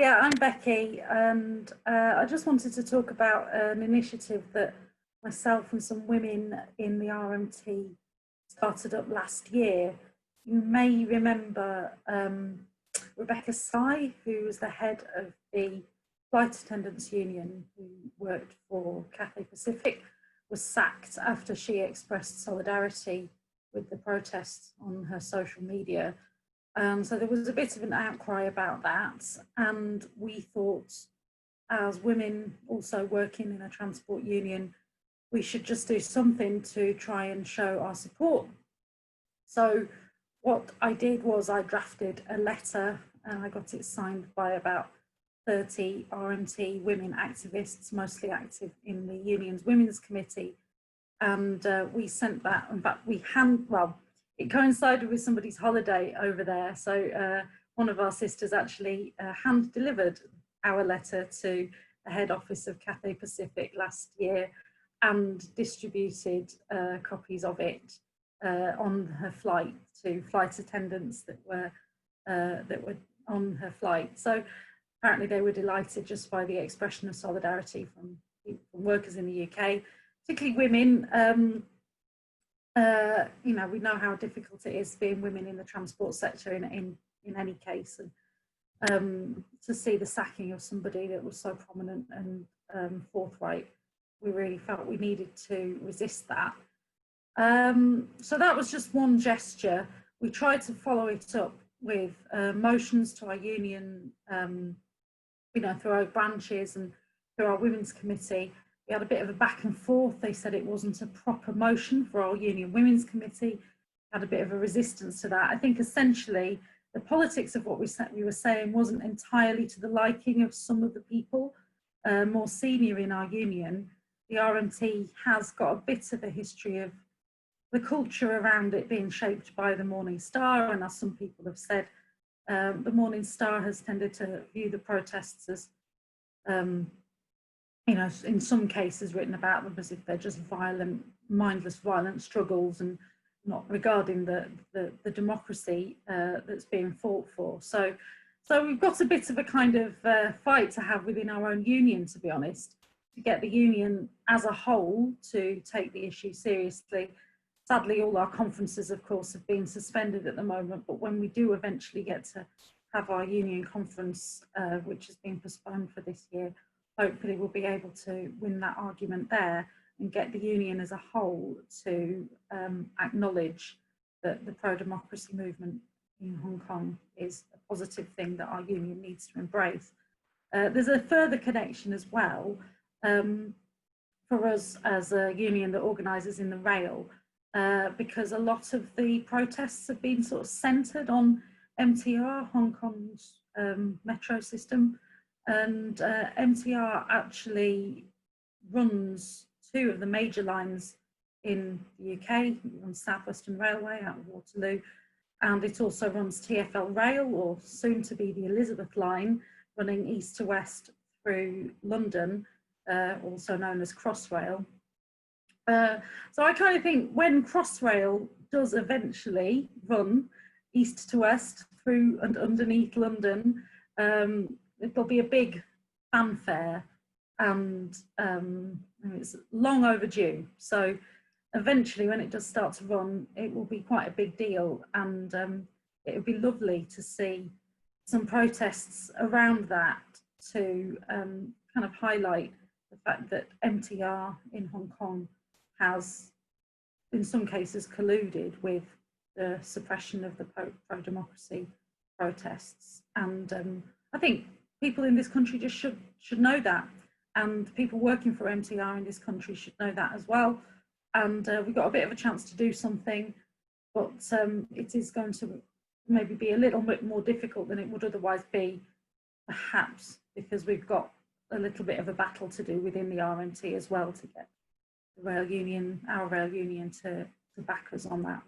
Yeah, I'm Becky, and I just wanted to talk about an initiative that myself and some women in the RMT started up last year. You may remember Rebecca Sy, who was the head of the Flight Attendants Union, who worked for Cathay Pacific, was sacked after she expressed solidarity with the protests on her social media. So there was a bit of an outcry about that, and we thought, as women also working in a transport union, we should just do something to try and show our support. So what I did was I drafted a letter, and I got it signed by about 30 RMT women activists, mostly active in the union's women's committee, and we sent that. In fact, it coincided with somebody's holiday over there. So one of our sisters actually hand delivered our letter to the head office of Cathay Pacific last year and distributed copies of it on her flight to flight attendants that were on her flight. So apparently they were delighted just by the expression of solidarity from workers in the UK, particularly women. You know, we know how difficult it is being women in the transport sector in any case, and to see the sacking of somebody that was so prominent and forthright, we really felt we needed to resist that. So that was just one gesture. We tried to follow it up with motions to our union, you know, through our branches and through our women's committee. We had a bit of a back and forth. They said it wasn't a proper motion for our union women's committee. Had a bit of a resistance to that. I think essentially the politics of what we were saying wasn't entirely to the liking of some of the people more senior in our union. The RMT has got a bit of a history of the culture around it being shaped by the Morning Star, and as some people have said, the Morning Star has tended to view the protests as you know, in some cases written about them as if they're just violent, mindless, violent struggles and not regarding the democracy that's being fought for. So we've got a bit of a kind of fight to have within our own union, to be honest, to get the union as a whole to take the issue seriously. Sadly, all our conferences, of course, have been suspended at the moment, but when we do eventually get to have our union conference, which has been postponed for this year, hopefully we'll be able to win that argument there and get the union as a whole to acknowledge that the pro-democracy movement in Hong Kong is a positive thing that our union needs to embrace. There's a further connection as well for us as a union that organises in the rail, because a lot of the protests have been sort of centred on MTR, Hong Kong's metro system. And MTR actually runs two of the major lines in the UK. It runs South Western Railway out of Waterloo, and it also runs TfL Rail, or soon to be the Elizabeth line, running east to west through London, also known as Crossrail. So I kind of think when Crossrail does eventually run east to west through and underneath London, it'll be a big fanfare, and it's long overdue. So eventually when it does start to run, it will be quite a big deal, and it would be lovely to see some protests around that to kind of highlight the fact that MTR in Hong Kong has, in some cases, colluded with the suppression of the pro-democracy protests. And I think people in this country just should know that, and people working for MTR in this country should know that as well. And we've got a bit of a chance to do something, but it is going to maybe be a little bit more difficult than it would otherwise be, perhaps because we've got a little bit of a battle to do within the RMT as well to get the rail union, our rail union, to back us on that.